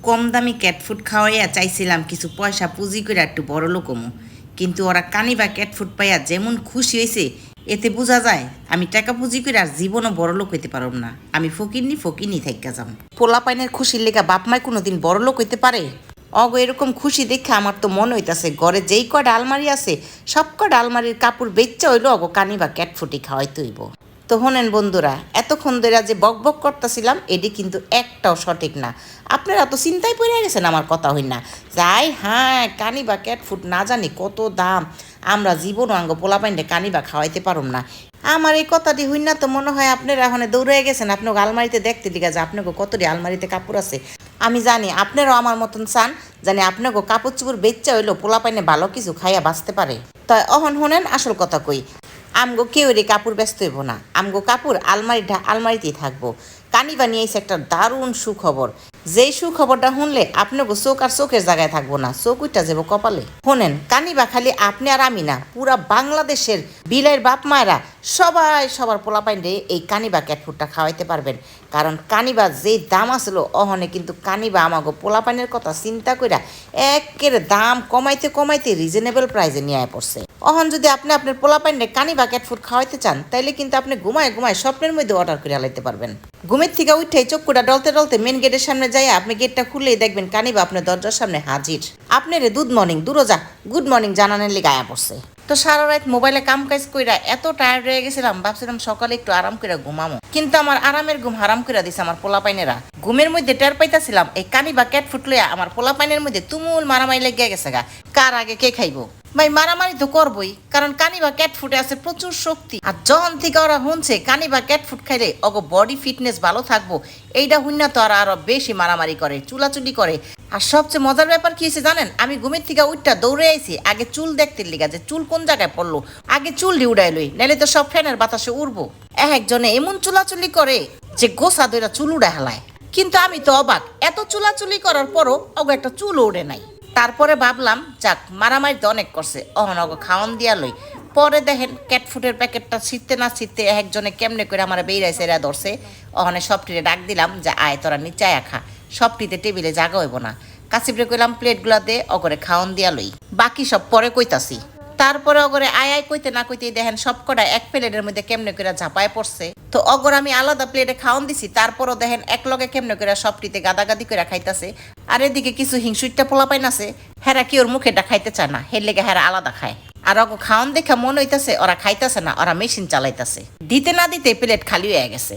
কম দামি cat food খাওয়াইয়া চাইছিলাম কিছু পয়সা পুঁজি করে একটু বড় লোকমু, কিন্তু ওরা কানিবা ক্যাট ফুড পাইয়া যেমন খুশি হয়েছে এতে বোঝা যায় আমি টাকা পুঁজি করে আর জীবনও বড় লোক হইতে পারব না। আমি ফকিরনি থাইকা যাম। পোলা পাইনের খুশির লেগা বাপ মায় কোনোদিন বড় লোক হইতে পারে? অগ এরকম খুশি দেখে আমার তো মনে হইতাছে ঘরে যেই কটা আলমারি আছে সব কটা আলমারির কাপড় বেচা হইলো অগ কানিবা ক্যাট ফুটি খাওয়াইতে হইব। তো শোনেন বন্ধুরা, এতক্ষণ ধরে যে বক বক করতেছিলাম এটি কিন্তু একটাও সঠিক না। আপনারা তো চিন্তায় পড়ে গেছেন আমার কথা হই না যাই। হ্যাঁ, কানিবা ক্যাট ফুড না জানি কত দাম, আমরা জীবন অঙ্গ পোলাপাইন্ডে কানিবা খাওয়াইতে পারুম না। আমার এই কথাটি হই না তো মনে হয় আপনারা এখন দৌড়ে গেছেন আপনাকে আলমারিতে দেখতে দিকে যে আপনাকে কতটি আলমারিতে কাপড় আছে। আমি জানি আপনারাও আমার মতন চান, জানি আপনাকে কাপড় চুপড় বেচা হইলো পোলাপাইনে ভালো কিছু খাইয়া বাঁচতে পারে। তাই অহন শোনেন, আসল কথা কই, আমগো কেউ রে কাপড় ব্যস্ত হইব না, আমগো কাপড় আলমারিতেই থাকবো। কানিবা নিয়ে এসে একটা দারুণ সুখবর, যেই সুখবরটা শুনলে আপনাকে চোখ আর চোখের জায়গায় থাকবো না, চোখ উইটা যাবো কপালে। শোনেন, কানিবা খালি আপনি আর আমি না, পুরা বাংলাদেশের বিলাইয়ের বাপ মায়েরা সবাই সবার পোলাপাইন্ডে এই কানিবা ক্যাট ফুডটা খাওয়াইতে পারবেন। কারণ কানিবা যেই দাম আসলো অহনে কিন্তু কানিবা আমাগো পোলাপাইনের কথা চিন্তা কইরা একের দাম কমাইতে কমাইতে রিজনেবল প্রাইসে নিয়ে পড়ছে। অহন যদি আপনি আপনার পোলাপাইন্ডে কানিবা ক্যাট ফুড খাওয়াইতে চান তাইলে কিন্তু আপনি ঘুমায় স্বপ্নের মধ্যে অর্ডার করে আলাইতে পারবেন। ঘুমের থেকে উঠেই চক্ষুটা ডলতে ডলতে মেন গেটের সামনে যাই আপনি গেটটা খুললেই দেখবেন কানিবা আপনার দরজার সামনে হাজির। আপনারে গুড মর্নিং জানানোর লিগে আয়া পড়ছে। তো সারা রাত মোবাইলে কাম কাজ কইরা এত টায়ার্ড হয়ে গেছিলাম, ভাবছিলাম সকালে একটু আরাম করে ঘুমামো, কিন্তু আমার আরামের ঘুম হারাম করে দিছে আমার পোলাপাইনেরা। ঘুমের মধ্যে টের পাইতাছিলাম এই কানিবা ক্যাট ফুড লইয়া আমার পোলাপাইনের মধ্যে তুমুল মারামারি লেগে গেছে গা, কার আগে কে খাইবো। ভাই মারামারি তো করবই, কারণ কানিবা ক্যাট ফুডে আছে প্রচুর শক্তি। আর যখন থেকে ওরা শুনছে কানিবা ক্যাট ফুড খাইলে ওগো বডি ফিটনেস ভালো থাকবো, এইটা হুন্না তো আরো বেশি মারামারি করে, চুলাচুলি করে। আর সবচেয়ে মজার ব্যাপার কি হয়েছে জানেন, আমি ঘুমের থেকে উঠটা দৌড়ে আইছি আগে চুল দেখতে লিগা যে চুল কোন জায়গায় পড়লো, আগে চুল উড়াই লই, নাইলে তো সব ফ্যানের বাতাসে উড়বো। একজনে এমন চুলাচুলি করে যে গোসা দইরা চুল উড়া হেলায়। কিন্তু আমি তো অবাক, এত চুলাচুলি করার পরও ওগো একটা চুল ওড়ে নাই। তারপরে ভাবলাম যাক, মারামারি তো অনেক করছে, অহন অগ খাওয়ান দিয়া লই। পরে দেখেন ক্যাট ফুডের প্যাকেটটা ছিটতে না ছিটতে একজনে কেমনে করে আমার বেইরাইছে এরা ধরছে। অহনে সবটিরে ডাক দিলাম যে আয় তোরা নিচে আয়া খা, সবটিতে টেবিলে জাগা হইব না। কাছিপরে কইলাম প্লেটগুলা দে, অগরে খাওয়ান দিয়া লই, বাকি সব পরে কইতাছি। তারপরে অগরে আয় আয় কইতে না কইতে দেখেন সব কটা এক প্লেটের মধ্যে কেমনে করে ঝাঁপায় পড়ছে। তো অগর আমি আলাদা প্লেটে খাওয়ান দিছি, তারপরও দেখেন এক লগে কেমনে করে সবটিতে গাদাগাদি করে খাইতাছে। আর এদিকে কিছু হিংসুইটটা পোলাপাইন আছে, হেরা কি ওর মুখেটা খাইতে চায় না, হের লেগে হেরা আলাদা খায়। আর অগ খাওয়ান দেখা মনে হইতাছে ওরা খাইতাছে না, ওরা মেশিন চালাইতাছে। দিতে না দিতে প্লেট খালি হয়ে গেছে।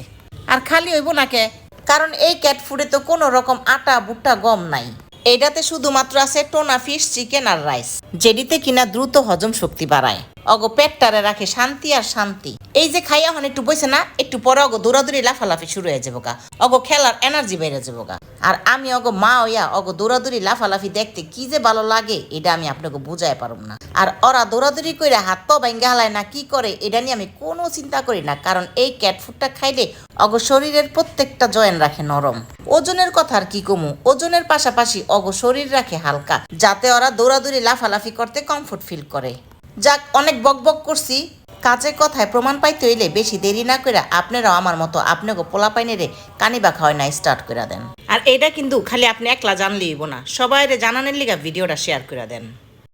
আর খালি হইব না কে, কারণ এই ক্যাট ফুডে তো কোনো রকম আটা বুট্টা গম নাই। এইটাতে শুধুমাত্র আছে টোনা ফিশ, চিকেন আর রাইস, যেটিতে কিনা দ্রুত হজম শক্তি বাড়ায়, অগ পেটটারে রাখে শান্তি আর শান্তি। এই যে খাইয়া হন একটু বইছে না, একটু পরে অগ দৌড়াদৌড়ি লাফালাফি শুরু হয়ে যাবো গা, অগ খেলার এনার্জি বেড়ে যাবো গা। আর আমি অগ মা হইয়া অগ দৌড়াদৌড়ি লাফালাফি দেখতে কি যে ভালো লাগে এটা আমি আপনাকে বুঝাই পারুম না। আর ওরা দৌড়াদৌড়ি করে হাত পা ভাঙ্গা হালায় না কি করে এটা নিয়ে আমি কোনো চিন্তা করি না, কারণ এই ক্যাট ফুডটা খাইলে অগ শরীরের প্রত্যেকটা জয়েন রাখে নরম। ওজনের কথা আর কি কমু, ওজনের পাশাপাশি অগ শরীর রাখে হালকা, যাতে ওরা দৌড়াদৌড়ি লাফালাফি করতে কমফোর্ট ফিল করে। যাক, অনেক বক বক করছি, কাজের কথায় প্রমাণ পাইতে হইলে বেশি দেরি না করে আপনারাও আমার মতো আপনাকে পোলাপাইনেরে কানিবা খাওয়াই না স্টার্ট করে দেন। আর এটা কিন্তু খালি আপনি একলা জানলেই হইব না, সবাইরে জানানোর লিগা ভিডিওটা শেয়ার করে দেন।